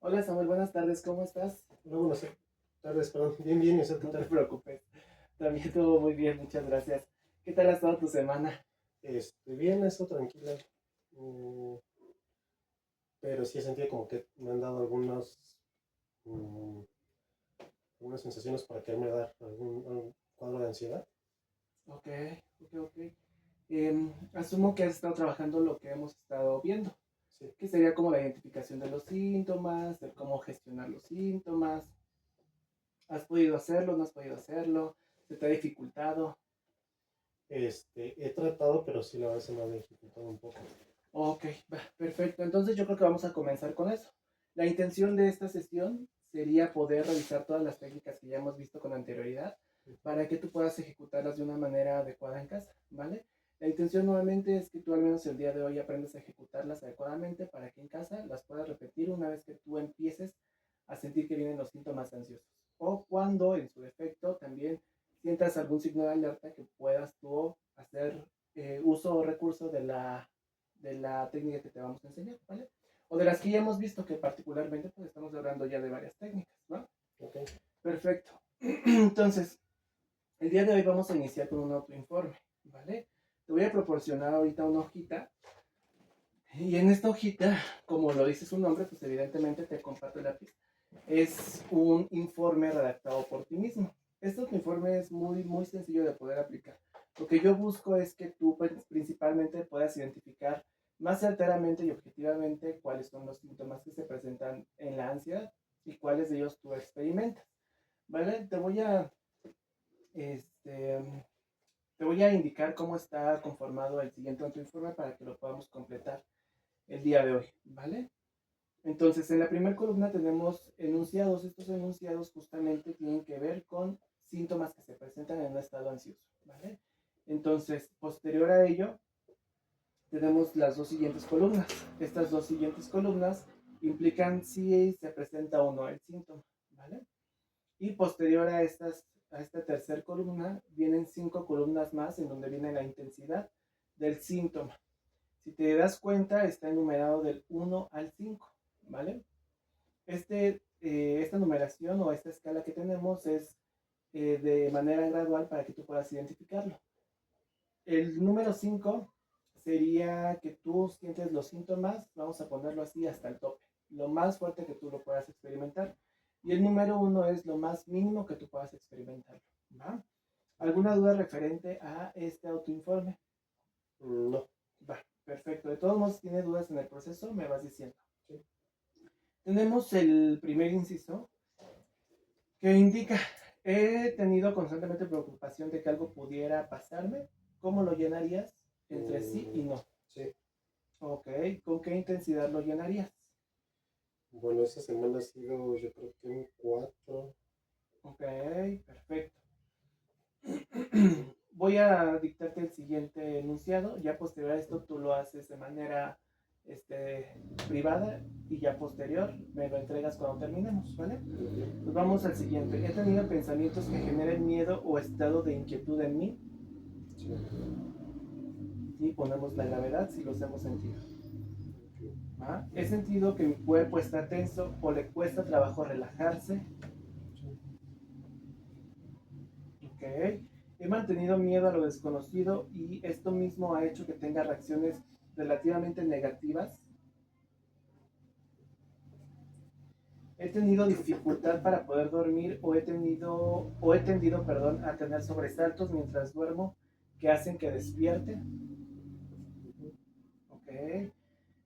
Hola Samuel, buenas tardes, ¿cómo estás? No, buenas tardes, perdón. Bien, bien, ¿y usted qué No te tal? preocupes, también todo muy bien, muchas gracias. ¿Qué tal ha estado tu semana? Bien, eso tranquila. mm, pero sí he sentido como que me han dado mm, algunas sensaciones para quererme dar algún cuadro de ansiedad. Ok, ok. Asumo que has estado trabajando lo que hemos estado viendo, Sí, que sería como la identificación de los síntomas, de cómo gestionar los síntomas. ¿Has podido hacerlo? ¿No has podido hacerlo? ¿Se te ha dificultado? he tratado, pero sí la verdad se me ha dificultado un poco. Ok, va, perfecto. Entonces yo creo que vamos a comenzar con eso. La intención de esta sesión sería poder revisar todas las técnicas que ya hemos visto con anterioridad Ujú. para que tú puedas ejecutarlas de una manera adecuada en casa, ¿vale? La intención nuevamente es que tú al menos el día de hoy aprendas a ejecutarlas adecuadamente para que en casa las puedas repetir una vez que tú empieces a sentir que vienen los síntomas ansiosos. O cuando en su defecto también sientas algún signo de alerta que puedas tú hacer uso o recurso de la técnica que te vamos a enseñar, ¿vale? O de las que ya hemos visto que particularmente pues estamos hablando ya de varias técnicas, ¿va? Ok. Perfecto. Entonces, el día de hoy vamos a iniciar con un autoinforme, ¿vale? Te voy a proporcionar ahorita una hojita y en esta hojita, como lo dice su nombre, pues evidentemente te comparto el lápiz. Es un informe redactado por ti mismo. Este informe es muy sencillo de poder aplicar. Lo que yo busco es que tú pues, principalmente puedas identificar más certeramente y objetivamente cuáles son los síntomas que se presentan en la ansiedad y cuáles de ellos tú experimentas. ¿Vale? Este, te voy a indicar cómo está conformado el siguiente autoinforme para que lo podamos completar el día de hoy, ¿vale? Entonces, en la primera columna tenemos enunciados. Estos enunciados justamente tienen que ver con síntomas que se presentan en un estado ansioso, ¿vale? Entonces, posterior a ello, tenemos las dos siguientes columnas. Estas dos siguientes columnas implican si se presenta o no el síntoma, ¿vale? Y posterior a esta tercera columna, vienen 5 columnas más en donde viene la intensidad del síntoma. Si te das cuenta, está enumerado del 1 al 5, ¿vale? Esta numeración o esta escala que tenemos es de manera gradual para que tú puedas identificarlo. El número 5 sería que tú sientes los síntomas, vamos a ponerlo así, hasta el tope, lo más fuerte que tú lo puedas experimentar. Y el número 1 es lo más mínimo que tú puedas experimentar, ¿va? ¿Alguna duda referente a este autoinforme? No. Va, perfecto. De todos modos, si tienes dudas en el proceso, me vas diciendo. Sí. Tenemos el primer inciso que indica, he tenido constantemente preocupación de que algo pudiera pasarme. ¿Cómo lo llenarías? Entre sí y Mm, no. sí. Ok, ¿con qué intensidad lo llenarías? Bueno, esta semana ha sido yo creo que un 4. Ok, perfecto. Voy a dictarte el siguiente enunciado. Ya posterior a esto tú lo haces de manera privada y ya posterior me lo entregas cuando terminemos, ¿vale? Ok. Pues vamos al siguiente. He tenido pensamientos que generen miedo o estado de inquietud en mí. Sí. Y ponemos la gravedad si los hemos sentido. Ok. ¿Va? He sentido que mi cuerpo está tenso o le cuesta trabajo relajarse. Sí. ¿Ok? He mantenido miedo a lo desconocido y esto mismo ha hecho que tenga reacciones relativamente negativas. He tenido dificultad para poder dormir o he tendido, perdón, a tener sobresaltos mientras duermo que hacen que despierte. Ujú. ¿Ok?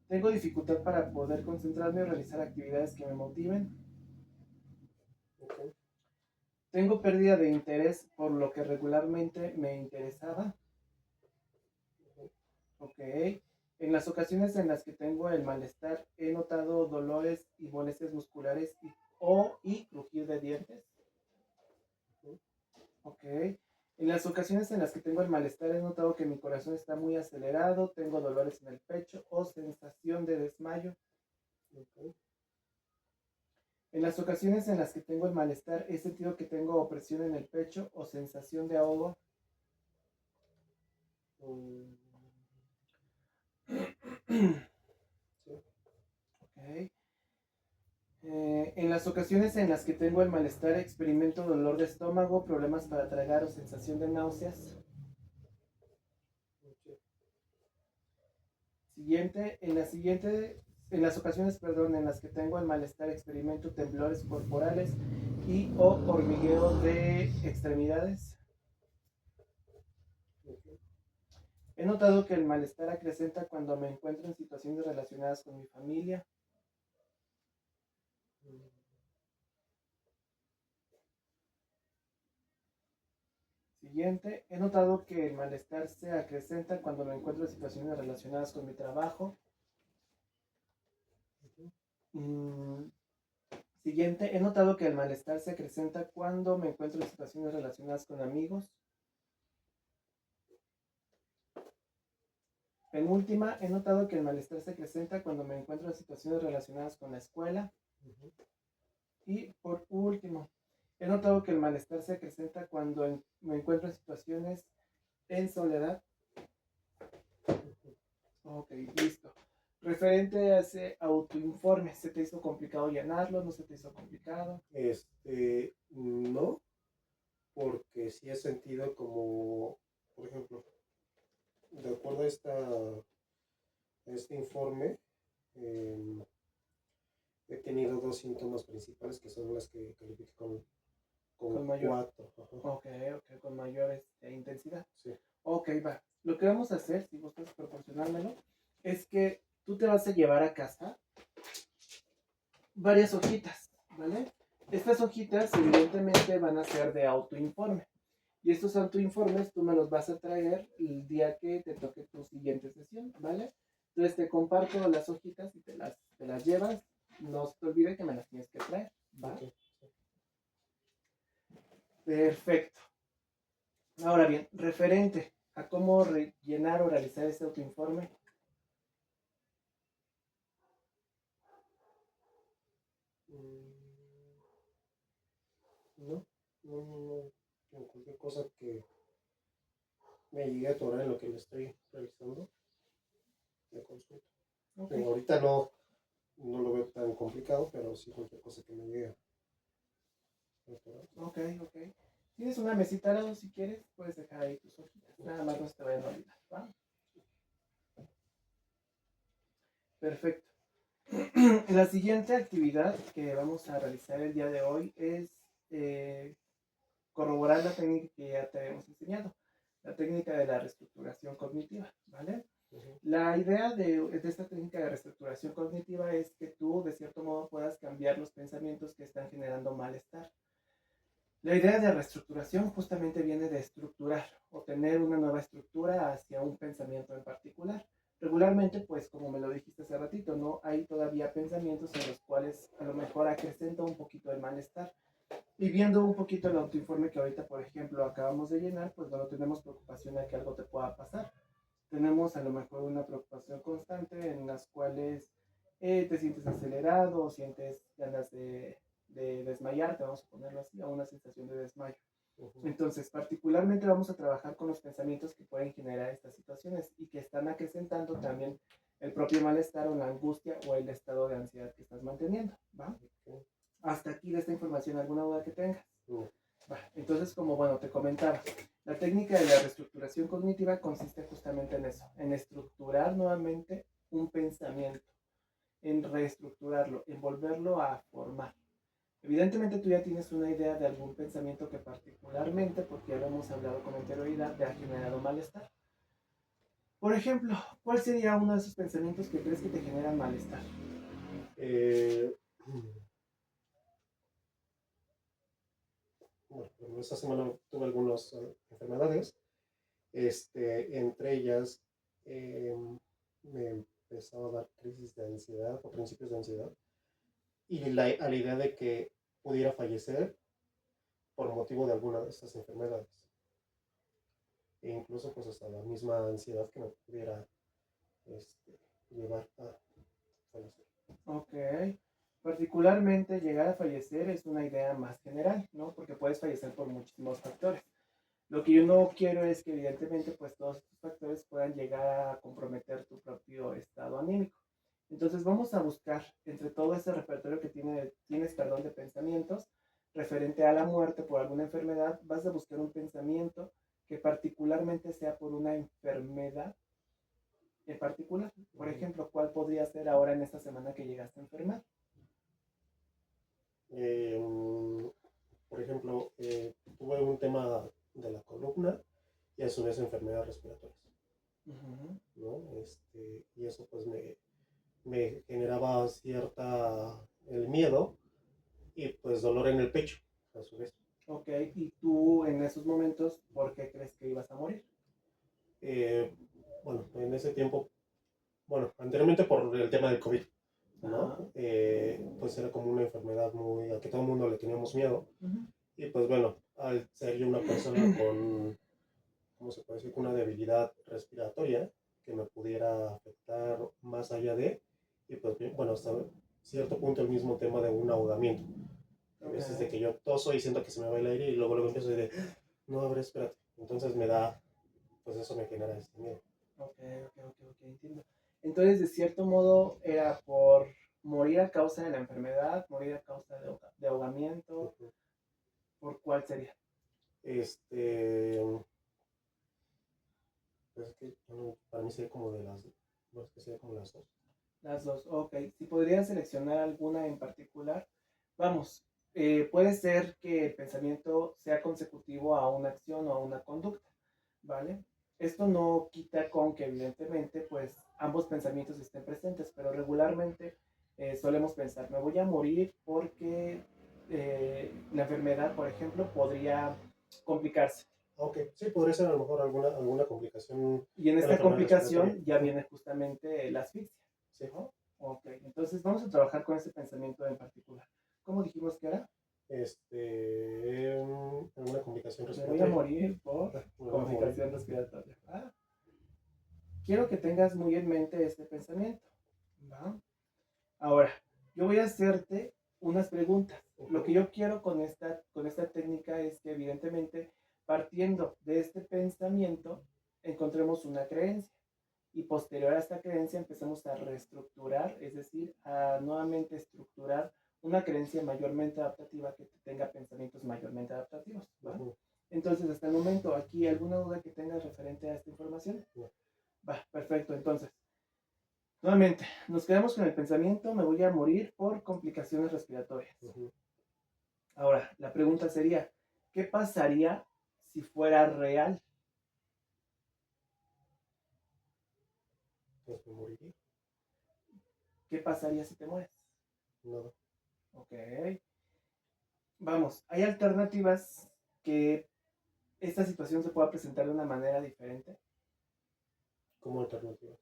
Tengo dificultad para poder concentrarme o realizar actividades que me motiven. Ok. Tengo pérdida de interés por lo que regularmente me interesaba. Ujú. Ok. En las ocasiones en las que tengo el malestar, he notado dolores y molestias musculares y crujir de dientes. Ujú. Ok. En las ocasiones en las que tengo el malestar, he notado que mi corazón está muy acelerado, tengo dolores en el pecho o sensación de desmayo. Ok. En las ocasiones en las que tengo el malestar, he sentido que tengo opresión en el pecho o sensación de ahogo. Mm, sí. Ok. En las ocasiones en las que tengo el malestar, experimento dolor de estómago, problemas para tragar o sensación de náuseas. En las ocasiones, perdón, en las que tengo el malestar, experimento temblores corporales y o hormigueo de extremidades. He notado que el malestar acrecenta cuando me encuentro en situaciones relacionadas con mi familia. Siguiente, he notado que el malestar se acrecenta cuando me encuentro en situaciones relacionadas con mi trabajo. Siguiente, he notado que el malestar se acrecenta cuando me encuentro en situaciones relacionadas con amigos. Penúltima, he notado que el malestar se acrecenta cuando me encuentro en situaciones relacionadas con la escuela. Y por último, he notado que el malestar se acrecenta cuando me encuentro en situaciones en soledad. Ok, listo. Referente a ese autoinforme, ¿se te hizo complicado llenarlo? ¿No se te hizo complicado? No, porque sí he sentido como, por ejemplo, de acuerdo a este informe, eh, he tenido dos síntomas principales que son las que califico con Con mayor. 4. Ok, con mayor intensidad. Sí. Ok, va. Lo que vamos a hacer, si gustas proporcionármelo, es que tú te vas a llevar a casa varias hojitas, ¿vale? Estas hojitas evidentemente van a ser de autoinforme. Y estos autoinformes tú me los vas a traer el día que te toque tu siguiente sesión, ¿vale? Entonces te comparto las hojitas y te las llevas. No se te olvide que me las tienes que traer, ¿va? Okay. Perfecto. Ahora bien, referente a cómo rellenar o realizar este autoinforme. No, no. Cualquier cosa que me llegue a atorar en lo que le estoy realizando, me consulto. Okay. Ahorita no lo veo tan complicado, pero sí cualquier cosa que me llegue a atorar. Ok. Tienes una mesita al lado si quieres, puedes dejar ahí tus hojitas. Nada más no se te vayan a olvidar, ¿va? Perfecto. La siguiente actividad que vamos a realizar el día de hoy es corroborar la técnica que ya te habíamos enseñado, la técnica de la reestructuración cognitiva, ¿vale? La idea de esta técnica de reestructuración cognitiva es que tú, de cierto modo, puedas cambiar los pensamientos que están generando malestar. La idea de reestructuración justamente viene de estructurar o tener una nueva estructura hacia un pensamiento en particular. Regularmente, pues como me lo dijiste hace ratito, ¿no? Hay todavía pensamientos en los cuales a lo mejor acrecenta un poquito el malestar. Y viendo un poquito el autoinforme que ahorita, por ejemplo, acabamos de llenar, pues no tenemos preocupación de que algo te pueda pasar. Tenemos a lo mejor una preocupación constante en las cuales te sientes acelerado o sientes ganas de desmayarte, vamos a ponerlo así, a una sensación de desmayo. Entonces, particularmente vamos a trabajar con los pensamientos que pueden generar estas situaciones y que están acrecentando también el propio malestar o la angustia o el estado de ansiedad que estás manteniendo, ¿va? Hasta aquí de esta información, ¿alguna duda que tengas? Va. Entonces, como bueno, te comentaba, la técnica de la reestructuración cognitiva consiste justamente en eso, en estructurar nuevamente un pensamiento, en reestructurarlo, en volverlo a formar. Evidentemente tú ya tienes una idea de algún pensamiento que particularmente, porque ya lo hemos hablado con anterioridad, te ha generado malestar. Por ejemplo, ¿cuál sería uno de esos pensamientos que crees que te generan malestar? Bueno, esta semana tuve algunas enfermedades. Entre ellas me empezaba a dar crisis de ansiedad o principios de ansiedad y a la idea de que pudiera fallecer por motivo de alguna de estas enfermedades. E incluso pues hasta la misma ansiedad que me pudiera llevar a fallecer. Ok. Particularmente llegar a fallecer es una idea más general, ¿no? Porque puedes fallecer por muchísimos factores. Lo que yo no quiero es que evidentemente pues todos estos factores puedan llegar a comprometer tu propio estado anímico. Entonces vamos a buscar entre todo ese repertorio que tienes, perdón, de pensamientos referente a la muerte por alguna enfermedad, vas a buscar un pensamiento que particularmente sea por una enfermedad en particular. Por Ujú. ejemplo, ¿cuál podría ser ahora en esta semana que llegaste a enfermar? Em, por ejemplo, tuve un tema de la columna y a su vez enfermedades respiratorias, Ujú. ¿no? Y eso pues me generaba el miedo y pues dolor en el pecho, a su vez. Ok, y tú en esos momentos, ¿por qué crees que ibas a morir? Eh, bueno, en ese tiempo, bueno, anteriormente por el tema del COVID, ¿no? Ajá. Pues era como una enfermedad a que todo el mundo le teníamos miedo. Ujú. Y pues bueno, al ser yo una persona con, ¿cómo se puede decir? Con una debilidad respiratoria que me pudiera afectar más allá de, y pues bueno, hasta cierto punto el mismo tema de un ahogamiento. Hay Ok, veces de que yo toso y siento que se me va el aire y luego empiezo de, no, a ver, espérate. Entonces pues eso me genera este miedo. ok, entiendo. Entonces, de cierto modo, era por morir a causa de la enfermedad, morir a causa de ahogamiento, Ujú. ¿por cuál sería? Este, pues es que bueno, para mí sería como de las, bueno, es que sería como las dos. Las dos, ok. Si podrías seleccionar alguna en particular, vamos, puede ser que el pensamiento sea consecutivo a una acción o a una conducta, ¿vale? Esto no quita con que evidentemente, pues, ambos pensamientos estén presentes, pero regularmente solemos pensar, me voy a morir porque la enfermedad, por ejemplo, podría complicarse. Ok, sí, podría ser a lo mejor alguna complicación Y en de la esta enfermedad respiratoria. complicación ya viene justamente la asfixia, Sí, ¿no? Ok, entonces vamos a trabajar con ese pensamiento en particular. ¿Cómo dijimos que era? alguna complicación Me voy a respiratoria. morir por Me voy a morir. complicación respiratoria. Ah, quiero que tengas muy en mente este pensamiento. ¿Va? Ahora, yo voy a hacerte unas preguntas. Lo que Ujú, yo quiero con esta técnica es que evidentemente, partiendo de este pensamiento, encontremos una creencia. Y posterior a esta creencia empezamos a reestructurar, es decir, a nuevamente estructurar una creencia mayormente adaptativa que tenga pensamientos mayormente adaptativos, ¿va? ujú. Entonces, hasta el momento, aquí, ¿alguna duda que tengas referente a esta información? No, Va, perfecto. Entonces, nuevamente, nos quedamos con el pensamiento, me voy a morir por complicaciones respiratorias. ujú. Ahora, la pregunta sería, ¿qué pasaría si fuera real? Pues me moriría. ¿Qué pasaría si te mueres? Nada. Ok. Vamos, hay alternativas que esta situación se pueda presentar de una manera diferente. Como alternativa.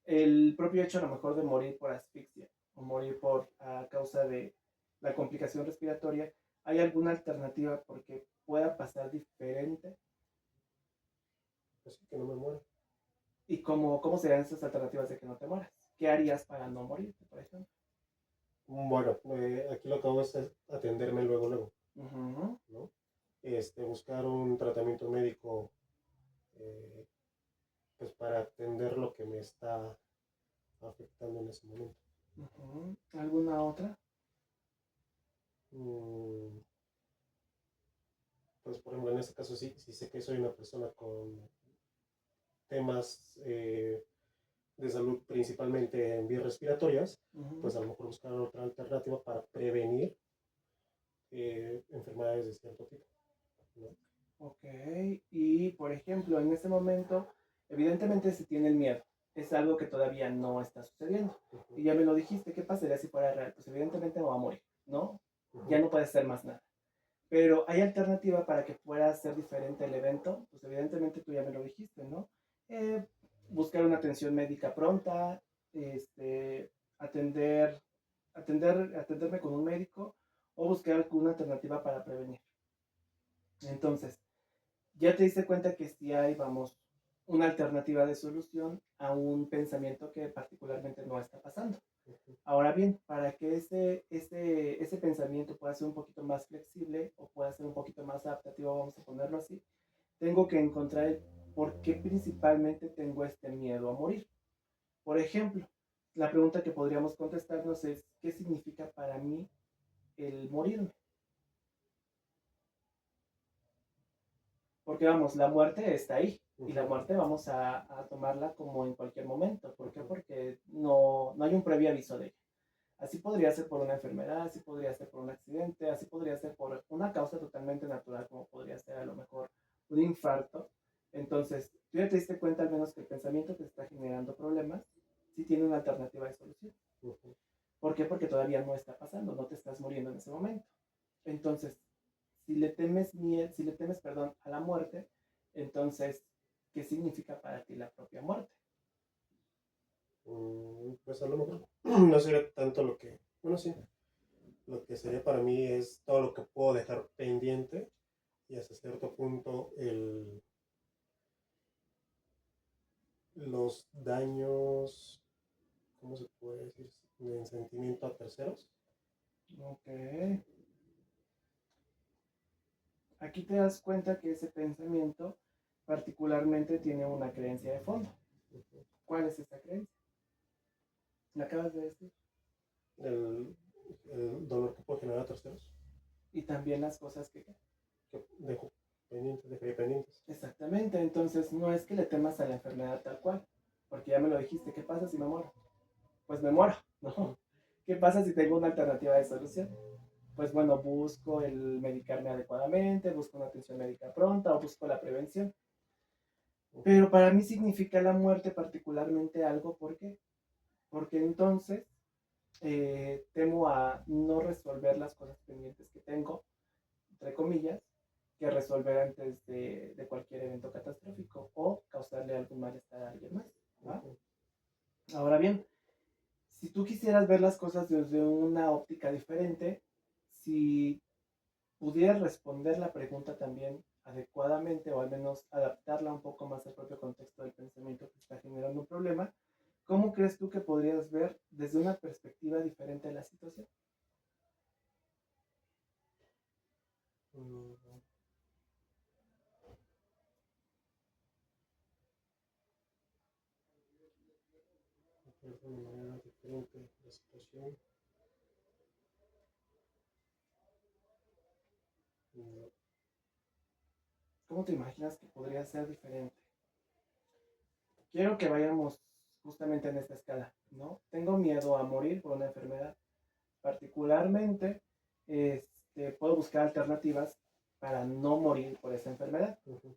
El propio hecho a lo mejor de morir por asfixia o morir por a causa de la complicación respiratoria, ¿hay alguna alternativa porque pueda pasar diferente? Así que no me muero. ¿Y cómo serían esas alternativas de que no te mueras? ¿Qué harías para no morirte, por ejemplo? Bueno, aquí lo que hago es atenderme luego, Ujú. ¿no? Buscar un tratamiento médico eh, pues para atender lo que me está afectando en ese momento. Ujú. ¿Alguna otra? Mm, pues por ejemplo, en este caso sí, sí sé que soy una persona con temas de salud principalmente en vías respiratorias, Ujú. pues a lo mejor buscar otra alternativa para prevenir enfermedades de cierto tipo, ¿no? Ok, y por ejemplo, en este momento, evidentemente se tiene el miedo. Es algo que todavía no está sucediendo. Ujú, Y ya me lo dijiste, ¿qué pasaría si fuera real? Pues evidentemente me va a morir, ¿no? Ya ujú, no puede ser más nada. Pero hay alternativa para que pueda ser diferente el evento. Pues evidentemente tú ya me lo dijiste, ¿no? Buscar una atención médica pronta, este, atender, atenderme con un médico o buscar alguna alternativa para prevenir. Entonces, ya te diste cuenta que sí hay, vamos, una alternativa de solución a un pensamiento que particularmente no está pasando. ujú. Ahora bien, para que ese pensamiento pueda ser un poquito más flexible o pueda ser un poquito más adaptativo, vamos a ponerlo así, tengo que encontrar el por qué principalmente tengo este miedo a morir. Por ejemplo, la pregunta que podríamos contestarnos es, ¿qué significa para mí el morirme? Porque vamos, la muerte está ahí y la Ujú, muerte vamos a tomarla como en cualquier momento. ¿Por qué? ujú, Porque no hay un previo aviso de ella. Así podría ser por una enfermedad, así podría ser por un accidente, así podría ser por una causa totalmente natural, como podría ser a lo mejor un infarto. Entonces, tú ya te diste cuenta al menos que el pensamiento que está generando problemas sí tiene una alternativa de solución. ujú. ¿Por qué? Porque todavía no está pasando, no te estás muriendo en ese momento. Entonces, si le temes, perdón, a la muerte, entonces, ¿qué significa para ti la propia muerte? Pues a lo mejor no sería tanto lo que, bueno, sí, lo que sería para mí es todo lo que puedo dejar pendiente y hasta cierto punto los daños, ¿cómo se puede decir? En sentimiento a terceros. Ok. Aquí te das cuenta que ese pensamiento particularmente tiene una creencia de fondo. Ujú. ¿Cuál es esa creencia? ¿La acabas de decir? El, el dolor que puede generar a terceros, Y también las cosas que... que dejo pendientes, dejaría pendientes. Exactamente, entonces no es que le temas a la enfermedad tal cual, porque ya me lo dijiste, ¿qué pasa si me muero? Pues me muero, Ujú, ¿no? ¿Qué pasa si tengo una alternativa de solución? Pues bueno, busco el medicarme adecuadamente, busco una atención médica pronta o busco la prevención. ujú, Pero para mí significa la muerte particularmente algo, ¿por qué? Porque entonces temo a no resolver las cosas pendientes que tengo, entre comillas, que resolver antes de cualquier evento catastrófico o causarle algún malestar a alguien más. ¿Va? ujú. Ahora bien, si tú quisieras ver las cosas desde una óptica diferente, si pudieras responder la pregunta también adecuadamente o al menos adaptarla un poco más al propio contexto del pensamiento que está generando un problema, ¿cómo crees tú que podrías ver desde una perspectiva diferente la situación? Mm, ver de una manera diferente la situación. Mm, ¿Cómo te imaginas que podría ser diferente? Quiero que vayamos justamente en esta escala, ¿no? Tengo miedo a morir por una enfermedad. Particularmente, puedo buscar alternativas para no morir por esa enfermedad. ujú,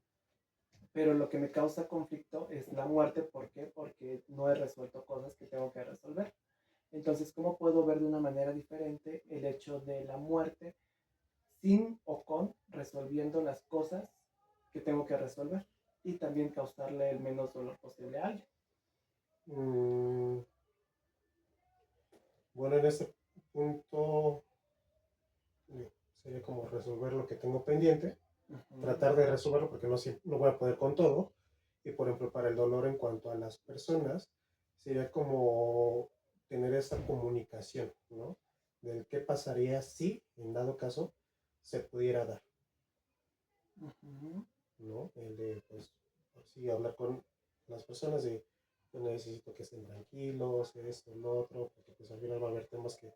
Pero lo que me causa conflicto es la muerte. ¿Por qué? Porque no he resuelto cosas que tengo que resolver. Entonces, ¿cómo puedo ver de una manera diferente el hecho de la muerte sin o con resolviendo las cosas que tengo que resolver? Y también causarle el menos dolor posible a alguien. mm, bueno, en este punto sería como resolver lo que tengo pendiente, Ujú, tratar de resolverlo porque no, no voy a poder con todo. Y por ejemplo, para el dolor en cuanto a las personas, sería como tener esa comunicación, ¿no? Del qué pasaría si, en dado caso, se pudiera dar, ujú, ¿no? El de, pues, sí, hablar con las personas de, pues necesito que estén tranquilos, esto, lo otro, porque pues al final va a haber temas que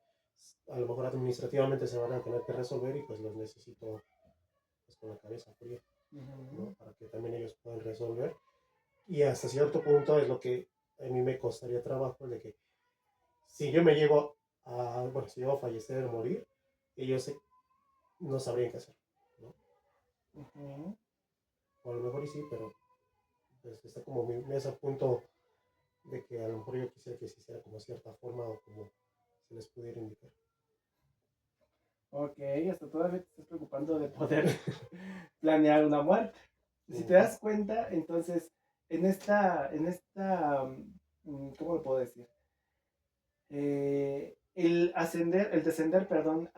a lo mejor administrativamente se van a tener que resolver y pues los necesito pues, con la cabeza fría, ¿no? ujú. Para que también ellos puedan resolver. Y hasta cierto punto es lo que a mí me costaría trabajo, de que si yo me llego bueno, si llego a fallecer o morir, ellos no sabrían qué hacer, ¿no? Ujú. O a lo mejor y sí, pero pues está como ese punto de que a lo mejor yo quisiera que se hiciera como cierta forma o como se les pudiera indicar. Ok, hasta todavía te estás preocupando de poder planear una muerte. Si te Ujú, das cuenta, entonces, ¿cómo lo puedo decir? El descender, perdón,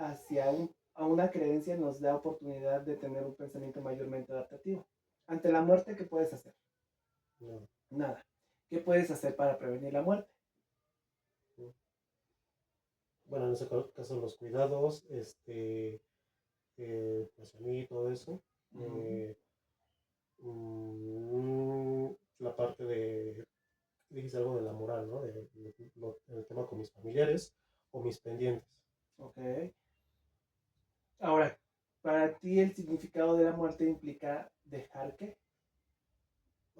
a una creencia nos da oportunidad de tener un pensamiento mayormente adaptativo. Ante la muerte, ¿qué puedes hacer? no, Nada. ¿Qué puedes hacer para prevenir la muerte? no. Bueno, en ese caso los cuidados, pues a mí todo eso. Ujú, La parte de dijiste algo de la moral, ¿no? El tema con mis familiares o mis pendientes. Ok. Ahora, para ti el significado de la muerte implica dejar qué?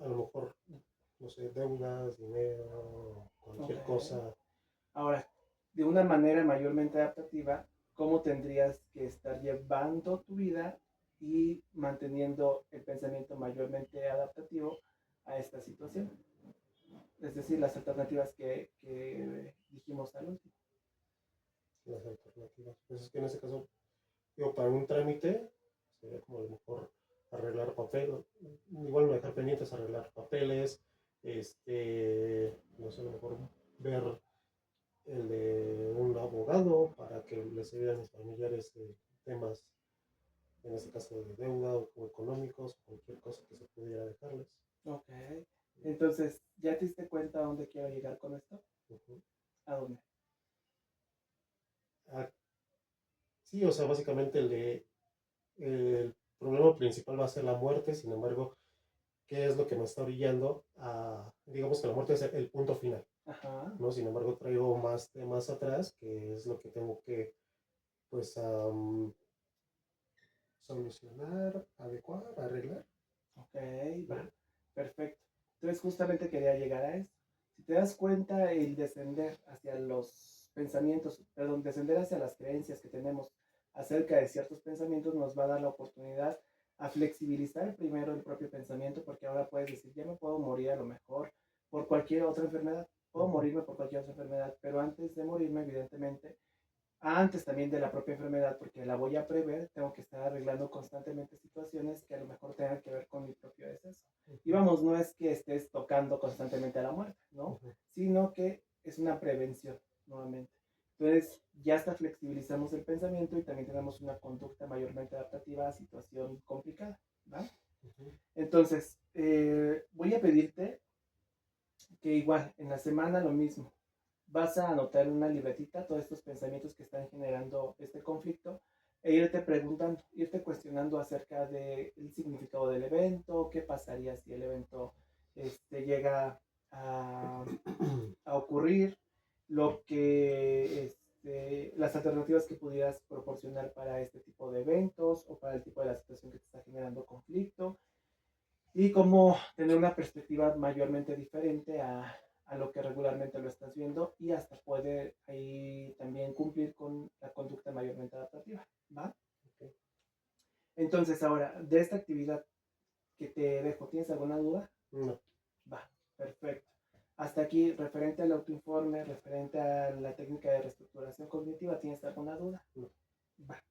A lo mejor, no sé, deudas, dinero, Ok. cualquier cosa. Ahora, de una manera mayormente adaptativa, ¿cómo tendrías que estar llevando tu vida y manteniendo el pensamiento mayormente adaptativo a esta situación? Es decir, las alternativas que dijimos al último. Las alternativas. Pues es que en ese caso, digo, para un trámite, sería como a lo mejor arreglar papel, igual no dejar pendientes, arreglar papeles, no sé, a lo mejor ver el de un abogado para que les ayude a mis familiares temas, en este caso de deuda o económicos, cualquier cosa que se pudiera dejarles. Ok. Entonces, ¿ya te diste cuenta a dónde quiero llegar con esto? Ujú. ¿A dónde? Ah, sí, o sea, básicamente el problema principal va a ser la muerte, sin embargo, ¿qué es lo que me está orillando a, digamos que la muerte es el punto final, Ajá. ¿no? Sin embargo, traigo más temas atrás, que es lo que tengo que, pues, solucionar, adecuar, arreglar, Ok, va. ¿no? Perfecto. Entonces, justamente quería llegar a eso. Si te das cuenta, el descender hacia los pensamientos, perdón, descender hacia las creencias que tenemos acerca de ciertos pensamientos nos va a dar la oportunidad a flexibilizar primero el propio pensamiento, porque ahora puedes decir, ya me puedo morir a lo mejor por cualquier otra enfermedad, puedo Ujú, morirme por cualquier otra enfermedad, pero antes de morirme, evidentemente, antes también de la propia enfermedad, porque la voy a prever, tengo que estar arreglando constantemente situaciones que a lo mejor tengan que ver con mi propio deceso. Y ujú, vamos, no es que estés tocando constantemente a la muerte, ¿no? ujú. Sino que es una prevención, nuevamente. Entonces, ya hasta flexibilizamos el pensamiento y también tenemos una conducta mayormente adaptativa a situación complicada, ¿va? Ujú. Entonces, voy a pedirte que igual, en la semana lo mismo, vas a anotar en una libretita todos estos pensamientos que están generando este conflicto e irte preguntando, irte cuestionando acerca del significado del evento, qué pasaría si el evento llega a, a ocurrir, lo que las alternativas que pudieras proporcionar para este tipo de eventos o para el tipo de la situación que te está generando conflicto y cómo tener una perspectiva mayormente diferente a lo que regularmente lo estás viendo y hasta puede ahí también cumplir con la conducta mayormente adaptativa, ¿va? Ok. Entonces ahora, de esta actividad que te dejo, ¿tienes alguna duda? No, Va, perfecto. Hasta aquí, referente al autoinforme, referente a la técnica de reestructuración cognitiva, ¿tienes alguna duda? no. Va,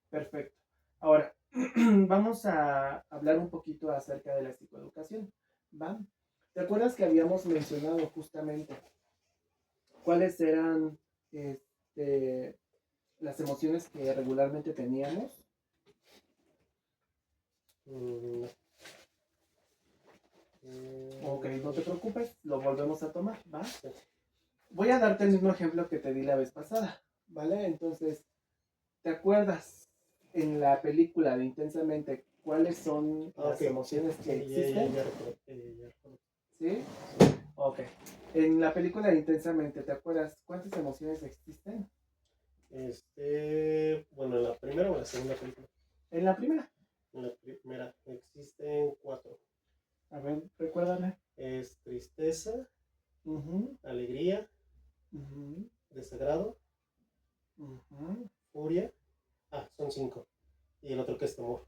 perfecto. Ahora, vamos a hablar un poquito acerca de la psicoeducación, ¿va? ¿Te acuerdas que habíamos mencionado justamente cuáles eran este, las emociones que regularmente teníamos? Mm, Ok, no mm, te preocupes, lo volvemos a tomar, ¿va? sí. Voy a darte el mismo ejemplo que te di la vez pasada, ¿vale? Entonces, ¿te acuerdas en la película de Intensamente cuáles son Ah, ok, las sí, emociones sí, que existen? ya recuerdo, ya recuerdo. ¿Sí? Sí. Ok. En la película de Intensamente, ¿te acuerdas cuántas emociones existen? Bueno, en la primera o en la segunda película. En la primera. En la primera existen cuatro. A ver, recuérdame. Es tristeza, Ujú, alegría, ujú, desagrado, ujú. furia. Ah, son cinco. Y el otro que es temor.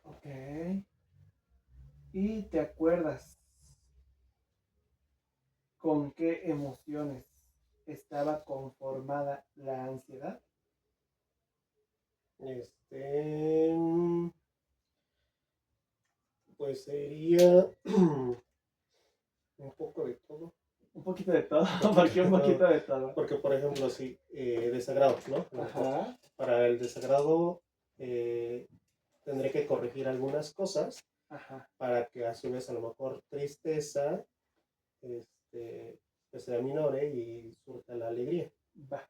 Ok. ¿Y te acuerdas con qué emociones estaba conformada la ansiedad? Este, pues sería un poco de todo. Un poquito de todo, Un poquito porque un de poquito todo. de todo. Porque, por ejemplo, sí, desagrado, ¿no? A lo mejor. Ajá, Para el desagrado eh, tendré que corregir algunas cosas ajá, para que a su vez a lo mejor tristeza este, pues se aminore y surta la alegría. va.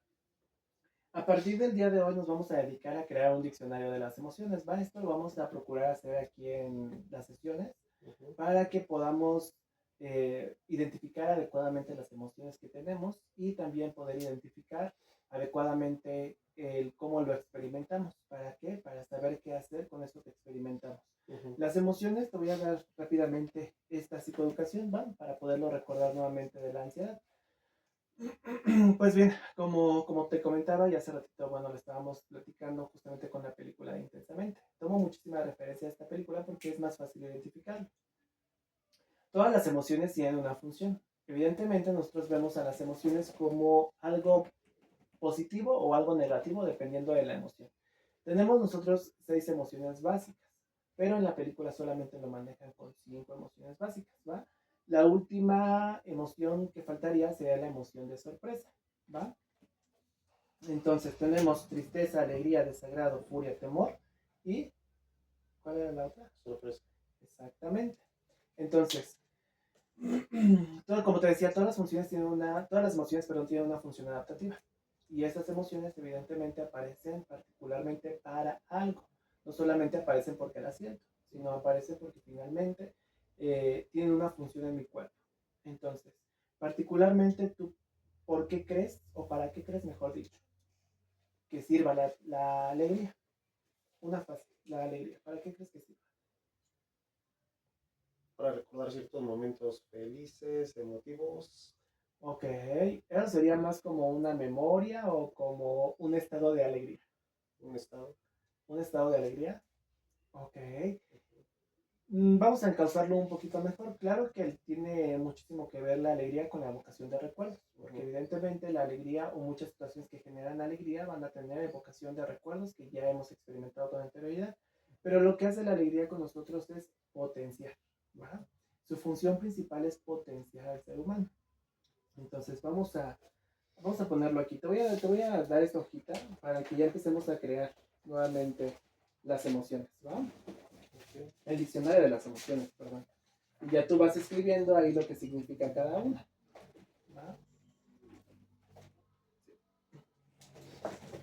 A partir del día de hoy nos vamos a dedicar a crear un diccionario de las emociones, ¿va? Esto lo vamos a procurar hacer aquí en las sesiones para que podamos identificar adecuadamente las emociones que tenemos y también poder identificar adecuadamente cómo lo experimentamos. ¿Para qué? Para saber qué hacer con eso que experimentamos. Las emociones, te voy a dar rápidamente esta psicoeducación, ¿va? Para poderlo recordar nuevamente de la ansiedad. Pues bien, como te comentaba y hace ratito, bueno, lo estábamos platicando justamente con la película de Intensamente. Tomo muchísima referencia a esta película porque es más fácil identificarlo. Todas las emociones tienen una función. Evidentemente nosotros vemos a las emociones como algo positivo o algo negativo dependiendo de la emoción. Tenemos nosotros 6 emociones básicas, pero en la película solamente lo manejan con 5 emociones básicas, ¿va? La última emoción que faltaría sería la emoción de sorpresa, ¿va? Entonces tenemos tristeza, alegría, desagrado, furia, temor y ¿cuál era la otra? Sorpresa. Exactamente. Entonces, como te decía, todas las emociones, perdón, tienen una función adaptativa. Y estas emociones evidentemente aparecen particularmente para algo. No solamente aparecen porque las siento, sino aparecen porque finalmente tienen una función en mi cuerpo. Entonces, particularmente tú, ¿por qué crees, o para qué crees, mejor dicho, que sirva la alegría? Una fase, la alegría. ¿Para qué crees que sirva? Para recordar ciertos momentos felices, emotivos. Ok, ¿eso sería más como una memoria o como un estado de alegría? Un estado. ¿Un estado de alegría? Ok. Vamos a encauzarlo un poquito mejor. Claro que tiene muchísimo que ver la alegría con la evocación de recuerdos, porque evidentemente la alegría o muchas situaciones que generan alegría van a tener evocación de recuerdos que ya hemos experimentado con anterioridad. Pero lo que hace la alegría con nosotros es potenciar, ¿va? Su función principal es potenciar al ser humano. Entonces vamos a ponerlo aquí. Te voy a dar esta hojita para que ya empecemos a crear nuevamente las emociones, ¿va? El diccionario de las emociones, perdón. Y ya tú vas escribiendo ahí lo que significa cada una, ¿va?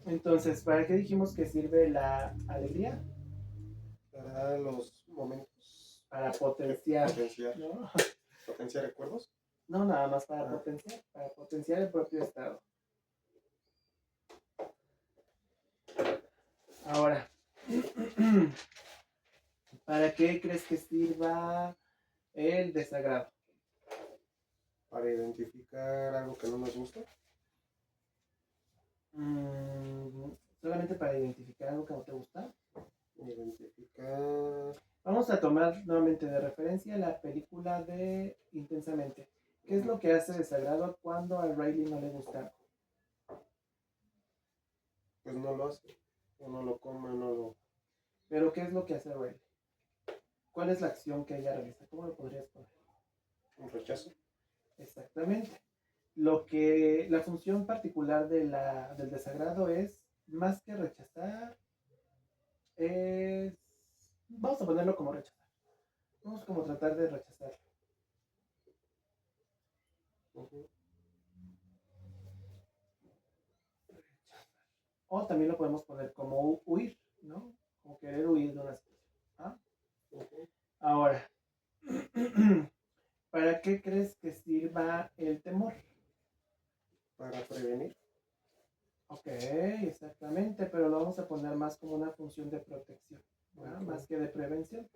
Entonces, ¿para qué dijimos que sirve la alegría? Para los momentos. Para potenciar, Potenciar. ¿no? Potenciar recuerdos. No, nada más para potenciar el propio estado. Ahora, ¿para qué crees que sirva el desagrado? Para identificar algo que no nos gusta. Solamente para identificar algo que no te gusta. Identificar. Vamos a tomar nuevamente de referencia la película de Intensamente. ¿Qué es lo que hace desagrado cuando a Riley no le gusta? Pues no lo hace. O no lo come, no lo. Pero ¿qué es lo que hace Riley? ¿Cuál es la acción que ella realiza? ¿Cómo lo podrías poner? Un rechazo. Exactamente. La función particular del desagrado es, más que rechazar, es, vamos a ponerlo como rechazar. Vamos como tratar de rechazarlo. O también lo podemos poner como huir, ¿no? Como querer huir de una situación. ¿Ah? Ahora, ¿para qué crees que sirva el temor? Para prevenir. Ok, exactamente, pero lo vamos a poner más como una función de protección, ¿no? Más que de prevención.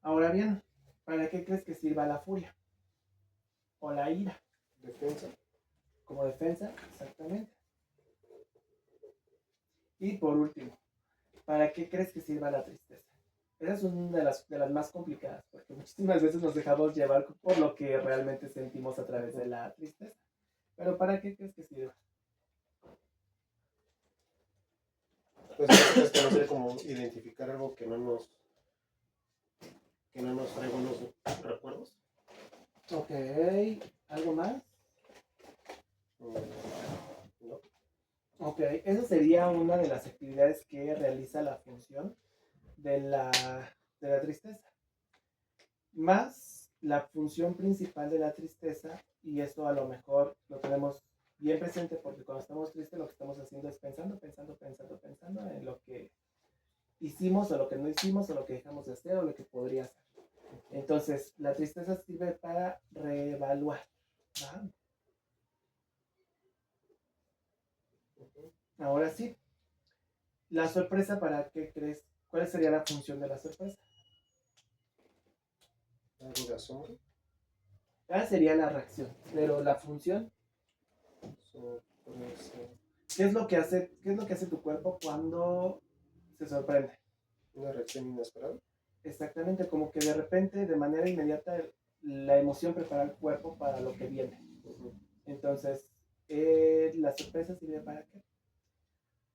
Ahora bien, ¿para qué crees que sirva la furia? O la ira. Defensa. Como defensa, exactamente. Y por último, ¿para qué crees que sirva la tristeza? Esa es una de las más complicadas, porque muchísimas veces nos dejamos llevar por lo que realmente sentimos a través de la tristeza. Pero ¿para qué crees que sirva? Pues es que no sé cómo identificar algo que no nos trae buenos recuerdos. Ok, ¿algo más? No. Ok, esa sería una de las actividades que realiza la función de la tristeza. Más la función principal de la tristeza, y eso a lo mejor lo tenemos bien presente porque cuando estamos tristes lo que estamos haciendo es pensando en lo que hicimos o lo que no hicimos o lo que dejamos de hacer o lo que podría hacer. Entonces, la tristeza sirve para reevaluar, ¿va? Ahora sí, la sorpresa, ¿para qué crees? ¿Cuál sería la función de la sorpresa? Algo de asombro. ¿Cuál sería la reacción? Pero la función, Sorpresa. qué es lo que hace tu cuerpo cuando se sorprende? Una reacción inesperada. Exactamente, como que de repente, de manera inmediata, la emoción prepara el cuerpo para lo que viene. Entonces, la sorpresa sirve para qué?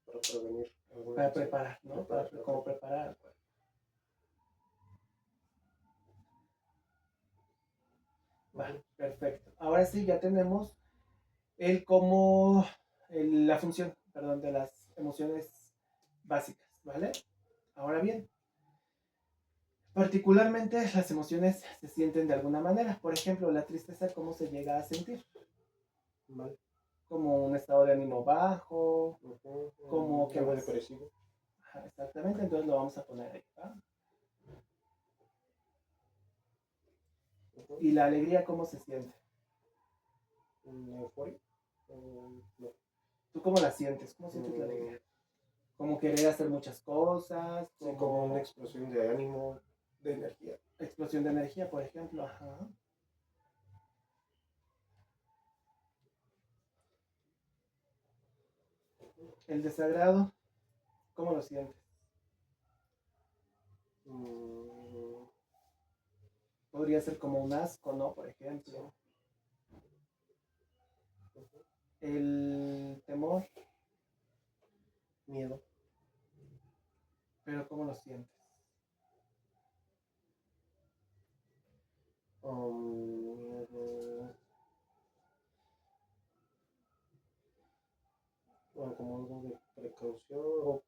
Para prevenir alguna Para acción. preparar, ¿no? Para, como preparar al cuerpo. Va, perfecto. Ahora sí, ya tenemos el cómo, la función, perdón, de las emociones básicas, ¿vale? Ahora bien, particularmente las emociones se sienten de alguna manera. Por ejemplo, la tristeza, ¿cómo se llega a sentir? Mal. Como un estado de ánimo bajo, como que algo más. depresivo. Ajá, exactamente, entonces lo vamos a poner ahí, ¿va? Y la alegría, ¿cómo se siente? Una euforia. No. ¿Tú cómo la sientes? ¿Cómo sientes la alegría? Como querer hacer muchas cosas, Sí, como una explosión de ánimo, de energía. explosión de energía, por ejemplo, ajá. El desagrado, ¿cómo lo sientes? Mm, Podría ser como un asco, ¿no? Por ejemplo. El temor, miedo. pero ¿cómo lo sientes? Miedo. Bueno, como algo de precaución.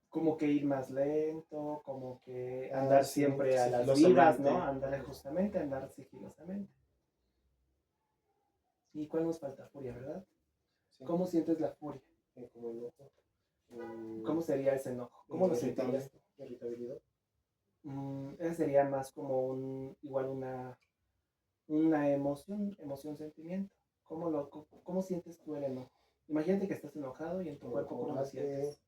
Como que ir más lento, como que andar Sí, siempre a las vivas, sigilosamente. ¿no? Andar justamente, andar sigilosamente. ¿Y cuál nos falta? Furia, ¿verdad? Sí. ¿Cómo sientes la furia? Como enojo. ¿Cómo sería ese enojo? ¿Cómo lo sentirías tú? Irritabilidad. Ese sería más como igual una emoción, sentimiento. ¿Cómo sientes tú el enojo? Imagínate que estás enojado y en tu cuerpo, ¿cómo lo sientes?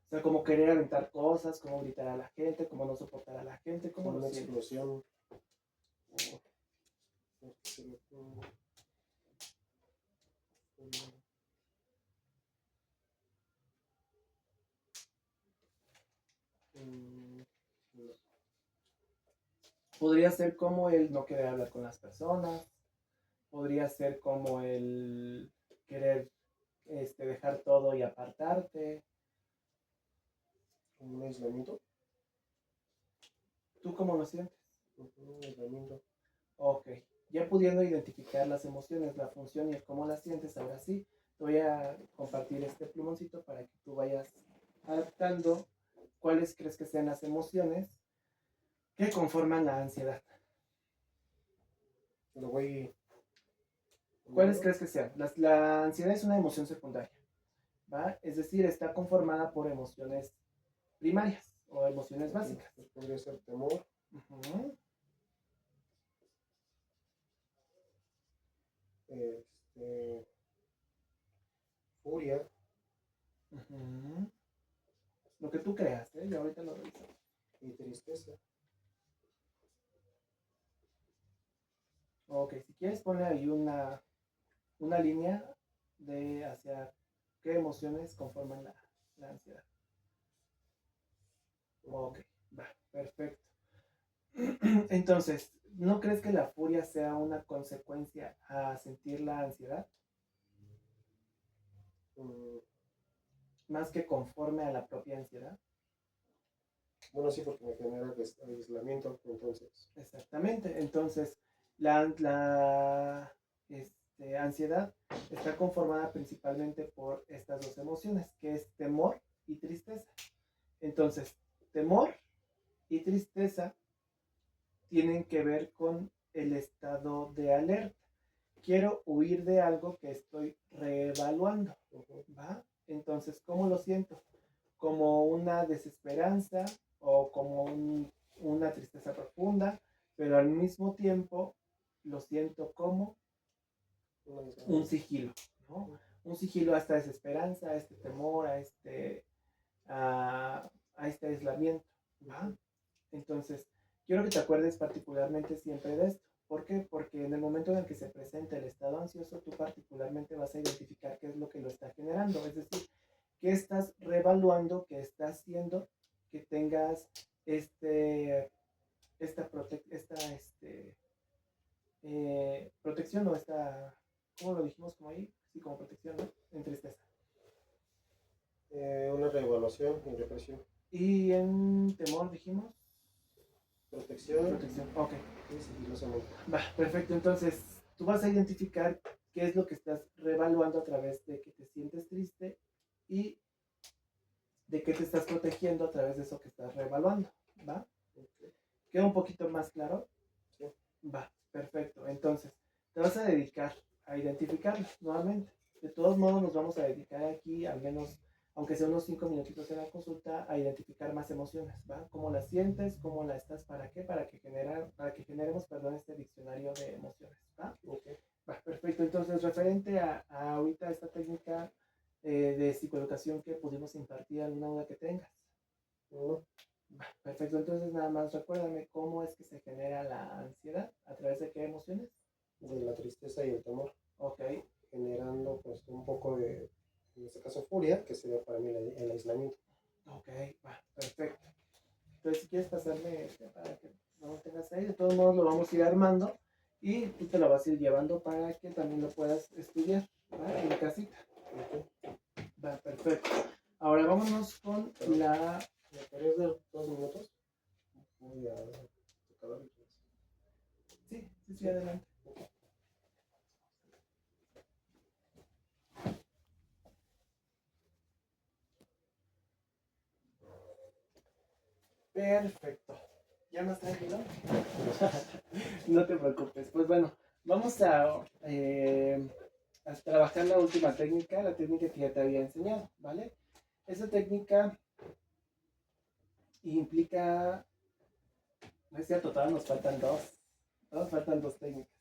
O sea, como querer aventar cosas, como gritar a la gente, como no soportar a la gente, ¿cómo lo una sientes? explosión. No. Podría ser como el no querer hablar con las personas, podría ser como el querer dejar todo y apartarte. Un aislamiento. ¿Tú cómo lo sientes? Un aislamiento. Ok, ya pudiendo identificar las emociones, la función y el cómo las sientes, ahora sí, te voy a compartir este plumoncito para que tú vayas adaptando cuáles crees que sean las emociones que conforman la ansiedad. Lo voy. ¿Cuáles crees que sean? La ansiedad es una emoción secundaria, ¿va? Es decir, está conformada por emociones primarias o emociones básicas. Pues podría ser temor. Furia. Lo que tú creas, ¿eh? Yo ahorita lo reviso. Y tristeza. Ok, si quieres ponle ahí una línea de hacia qué emociones conforman la ansiedad. Ok, va, perfecto. Entonces, ¿no crees que la furia sea una consecuencia a sentir la ansiedad? Más que conforme a la propia ansiedad. Bueno, sí, porque me genera aislamiento, entonces. Exactamente. Entonces, la ansiedad está conformada principalmente por estas dos emociones, que es temor y tristeza. Entonces, temor y tristeza tienen que ver con el estado de alerta. Quiero huir de algo que estoy reevaluando, ¿va? Entonces, ¿cómo lo siento? Como una desesperanza o como una tristeza profunda, pero al mismo tiempo lo siento como un sigilo, ¿no? Un sigilo a esta desesperanza, a este temor, a este aislamiento, ¿va? Entonces, quiero que te acuerdes particularmente siempre de esto. ¿Por qué? Porque en el momento en el que se presenta el estado ansioso, tú particularmente vas a identificar qué es lo que lo está generando. Es decir, qué estás reevaluando, qué está haciendo que tengas esta, protección o esta, ¿cómo lo dijimos como ahí? Sí, como protección, ¿no? En tristeza. Una reevaluación y represión. Y en temor dijimos. Protección. Protección, ok. Y sigilosamente. Va, perfecto. Entonces, tú vas a identificar qué es lo que estás reevaluando a través de que te sientes triste y de qué te estás protegiendo a través de eso que estás reevaluando, ¿va? Okay. ¿Queda un poquito más claro? Sí. Va, perfecto. Entonces, te vas a dedicar a identificarlo nuevamente. De todos modos, nos vamos a dedicar aquí, al menos, aunque sea unos 5 minutitos en la consulta, a identificar más emociones, ¿va? ¿Cómo las sientes? ¿Cómo la estás? ¿Para qué? Para que generemos, perdón, este diccionario de emociones, ¿va? Okay. Va, perfecto. Entonces, referente a ahorita esta técnica de psicoeducación que pudimos impartir, ¿alguna duda que tengas? No. Perfecto, entonces nada más recuérdame cómo es que se genera la ansiedad, a través de qué emociones. De la tristeza y el temor. Ok. Generando pues un poco de, en este caso, furia, que sería para mí el aislamiento. Ok, va, perfecto. Entonces si quieres pasarme para que no lo tengas ahí, de todos modos lo vamos a ir armando y tú te lo vas a ir llevando para que también lo puedas estudiar, ¿va? En casita. Okay. Va, perfecto. Ahora vámonos con la... ¿Me podrías dar 2 minutos? Voy a tocar el Sí, adelante. Perfecto. ¿Ya más tranquilo? No te preocupes. Pues bueno, vamos a trabajar la última técnica, la técnica que ya te había enseñado, ¿vale? Esa técnica implica, no es cierto, todavía nos faltan dos técnicas.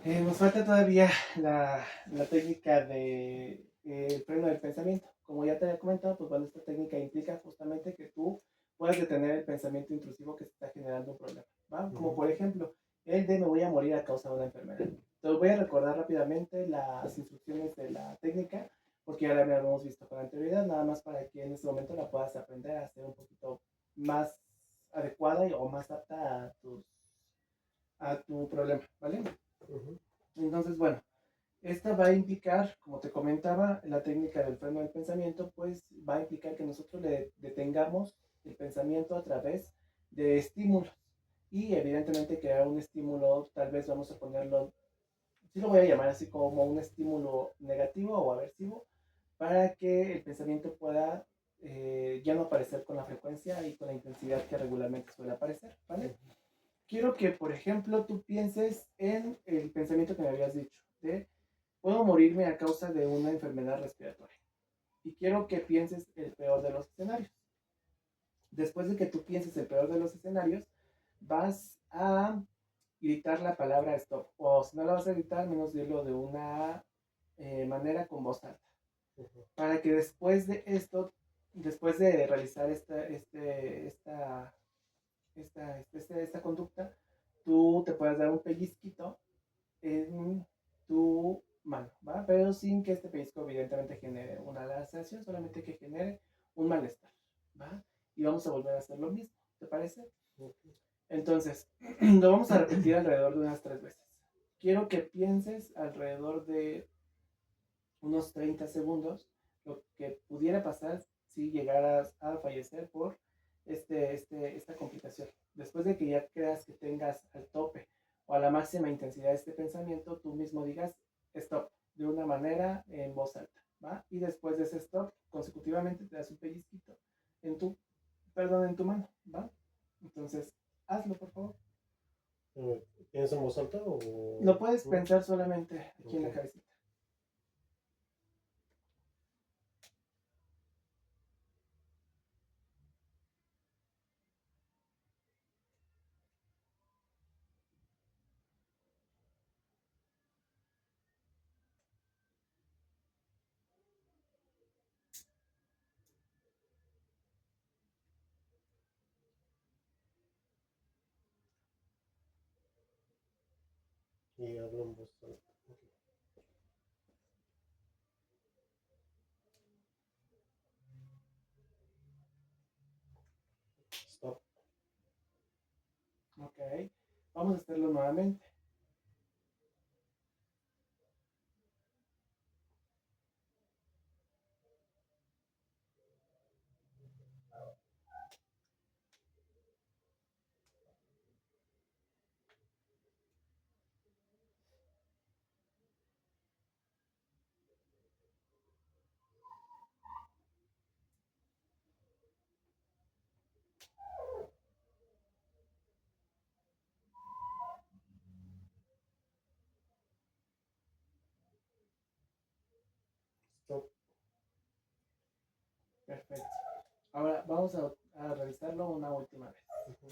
Nos falta todavía la técnica de el freno del pensamiento. Como ya te había comentado, pues bueno, esta técnica implica justamente que tú puedas detener el pensamiento intrusivo que se está generando un problema, ¿va? Como por ejemplo, el de me voy a morir a causa de una enfermedad. Te voy a recordar rápidamente las instrucciones de la técnica, porque ya la habíamos visto con anterioridad, nada más para que en este momento la puedas aprender a hacer un poquito más adecuada o más apta a tu problema, ¿vale? Entonces, bueno, esta va a implicar, como te comentaba, la técnica del freno del pensamiento, pues va a implicar que nosotros le detengamos el pensamiento a través de estímulos. Y evidentemente crear un estímulo, tal vez vamos a ponerlo, sí lo voy a llamar así como un estímulo negativo o aversivo, para que el pensamiento pueda ya no aparecer con la frecuencia y con la intensidad que regularmente suele aparecer, ¿vale? Quiero que, por ejemplo, tú pienses en el pensamiento que me habías dicho, de puedo morirme a causa de una enfermedad respiratoria. Y quiero que pienses el peor de los escenarios. Después de que tú pienses el peor de los escenarios, vas a gritar la palabra stop. O si no la vas a gritar, menos dirlo de una manera con voz alta. Para que después de esto, después de realizar esta conducta, tú te puedas dar un pellizquito en tu mano, ¿va? Pero sin que este pellizco evidentemente genere una laceración, solamente que genere un malestar, ¿va? Y vamos a volver a hacer lo mismo, ¿te parece? Entonces, lo vamos a repetir alrededor de unas 3 veces. Quiero que pienses alrededor de unos 30 segundos lo que pudiera pasar si llegaras a fallecer por esta complicación. Después de que ya creas que tengas al tope o a la máxima intensidad de este pensamiento, tú mismo digas stop de una manera en voz alta, ¿va? Y después de ese stop, consecutivamente te das un pellizquito en tu mano, ¿va? Entonces, hazlo, por favor. ¿Pienso en voz alta o...? Lo puedes pensar solamente aquí en la cabecita. Y hablo en voz alta. Ok. Stop. Ok, vamos a hacerlo nuevamente. Stop. Perfecto. Ahora vamos a realizarlo una última vez. Ujú.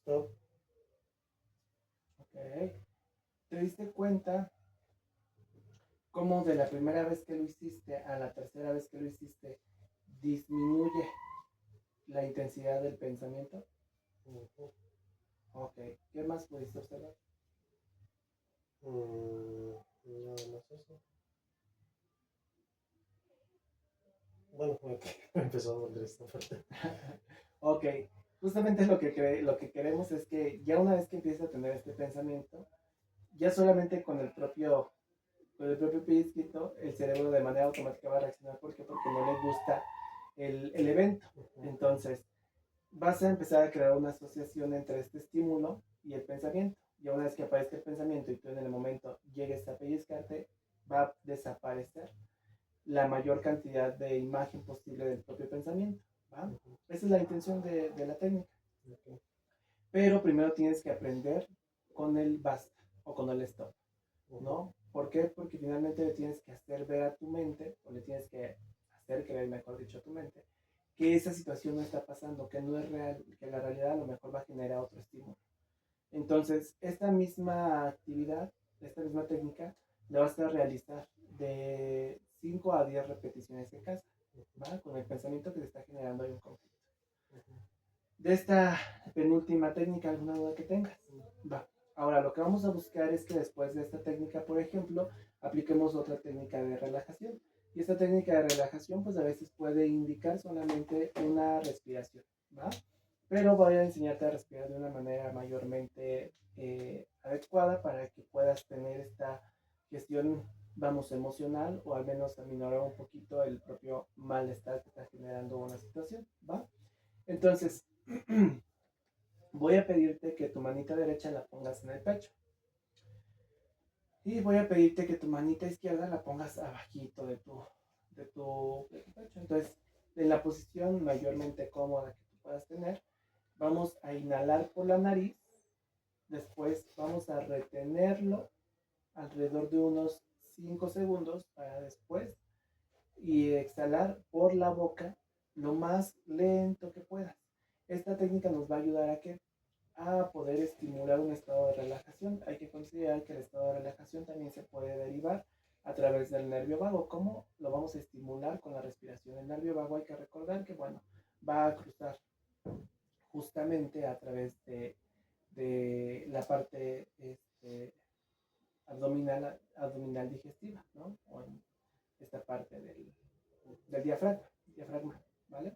Stop. Ok. ¿Te diste cuenta cómo de la primera vez que lo hiciste a la tercera vez que lo hiciste disminuye la intensidad del pensamiento? Ujú. Ok. ¿Qué más pudiste observar? Nada más eso. Bueno, me empezó a doler esta parte. Ok. Justamente lo que queremos es que ya una vez que empieces a tener este pensamiento, ya solamente con el propio pellizquito, el cerebro de manera automática va a reaccionar. ¿Por qué? Porque no le gusta el evento. Ujú. Entonces, vas a empezar a crear una asociación entre este estímulo y el pensamiento. Y una vez que aparezca el pensamiento y tú en el momento llegues a pellizcarte, va a desaparecer la mayor cantidad de imagen posible del propio pensamiento. ¿Va? Ujú. Esa es la intención de la técnica. Ok. Pero primero tienes que aprender con el basta o con el stop, Ujú. ¿no? ¿Por qué? Porque finalmente le tienes que hacer ver a tu mente, o le tienes que hacer creer, mejor dicho, a tu mente, que esa situación no está pasando, que no es real, que la realidad a lo mejor va a generar otro estímulo. Entonces, esta misma actividad, esta misma técnica, la vas a realizar de 5 a 10 repeticiones en casa, ¿va? Con el pensamiento que te está generando ahí un conflicto. Ujú. De esta penúltima técnica, ¿alguna duda que tengas? Va. Ahora, lo que vamos a buscar es que después de esta técnica, por ejemplo, apliquemos otra técnica de relajación. Y esta técnica de relajación, pues a veces puede indicar solamente una respiración, ¿va? Pero voy a enseñarte a respirar de una manera mayormente adecuada para que puedas tener esta gestión, vamos, emocional, o al menos aminorar un poquito el propio malestar que está generando una situación, ¿va? Entonces, voy a pedirte que tu manita derecha la pongas en el pecho. Y voy a pedirte que tu manita izquierda la pongas abajito de tu pecho. Entonces, en la posición mayormente cómoda que tú puedas tener, vamos a inhalar por la nariz. Después vamos a retenerlo alrededor de unos 5 segundos para después y exhalar por la boca lo más lento que puedas. Esta técnica nos va a ayudar a poder estimular un estado de relajación. Hay que considerar que el estado de relajación también se puede derivar a través del nervio vago. ¿Cómo lo vamos a estimular con la respiración? El nervio vago hay que recordar que, bueno, va a cruzar justamente a través de la parte abdominal digestiva, ¿no? O en esta parte del diafragma, ¿vale?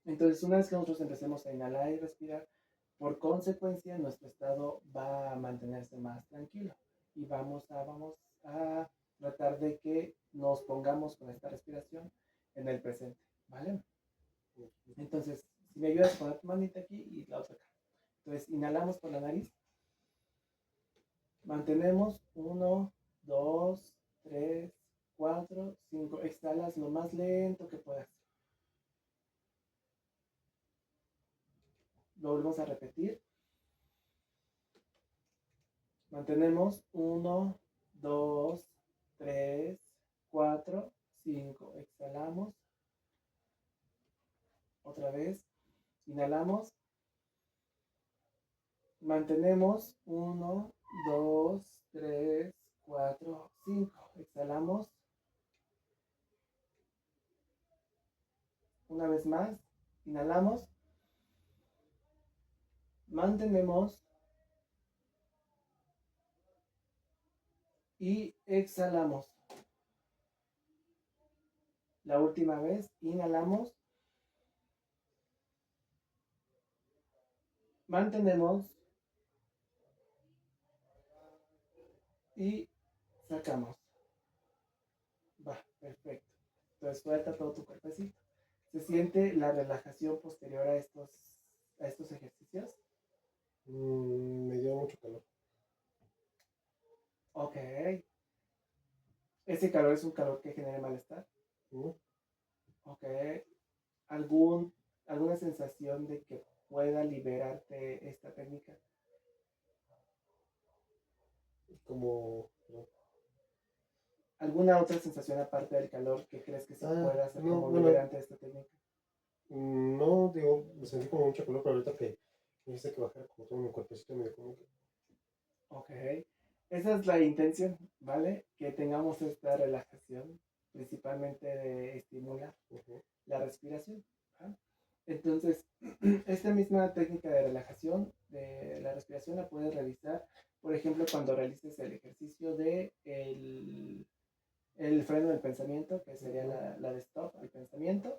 Entonces, una vez que nosotros empecemos a inhalar y respirar, por consecuencia, nuestro estado va a mantenerse más tranquilo y vamos a tratar de que nos pongamos con esta respiración en el presente, ¿vale? Entonces, si me ayudas a poner tu manita aquí y la otra acá. Entonces, inhalamos por la nariz, mantenemos 1, 2, 3, 4, 5, exhalas lo más lento que puedas. Lo volvemos a repetir. Mantenemos 1, 2, 3, 4, 5. Exhalamos. Otra vez. Inhalamos. Mantenemos 1, 2, 3, 4, 5. Exhalamos. Una vez más. Inhalamos. Mantenemos. Y exhalamos. La última vez. Inhalamos. Mantenemos. Y sacamos. Va, perfecto. Entonces suelta todo tu cuerpecito. ¿Se siente la relajación posterior a estos ejercicios? Me dio mucho calor. Ok. ¿Ese calor es un calor que genera malestar? ¿No? Ok. ¿Alguna sensación de que pueda liberarte esta técnica? Como... ¿no? ¿Alguna otra sensación aparte del calor que crees que se pueda hacer no, como bueno, liberante de esta técnica? no, digo, me sentí como mucho calor, pero ahorita que me dice que bajara como todo mi cuerpecito, me dio como que... Ok. Esa es la intención, ¿vale? Que tengamos esta relajación, principalmente de estimular la respiración. ¿Va? Entonces, esta misma técnica de relajación de la respiración la puedes realizar, por ejemplo, cuando realices el ejercicio de el freno del pensamiento, que sería la de stop al pensamiento,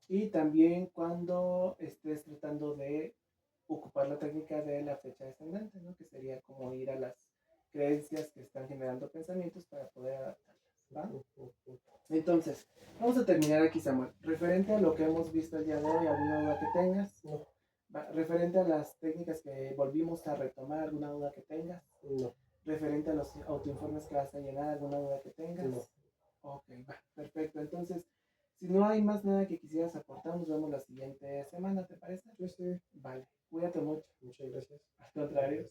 y también cuando estés tratando de ocupar la técnica de la flecha descendente, ¿no? Que sería como ir a las creencias que están generando pensamientos para poder adaptarlas, ¿va? Entonces, vamos a terminar aquí, Samuel. Referente a lo que hemos visto el día de hoy, ¿alguna duda que tengas? No. ¿Va? Referente a las técnicas que volvimos a retomar, ¿alguna duda que tengas? No. Referente a los autoinformes que vas a llenar, ¿alguna duda que tengas? No. Ok, va, perfecto. Entonces, si no hay más nada que quisieras aportar, nos vemos la siguiente semana, ¿te parece? Sí. Vale, cuídate mucho. Muchas gracias. Al contrario.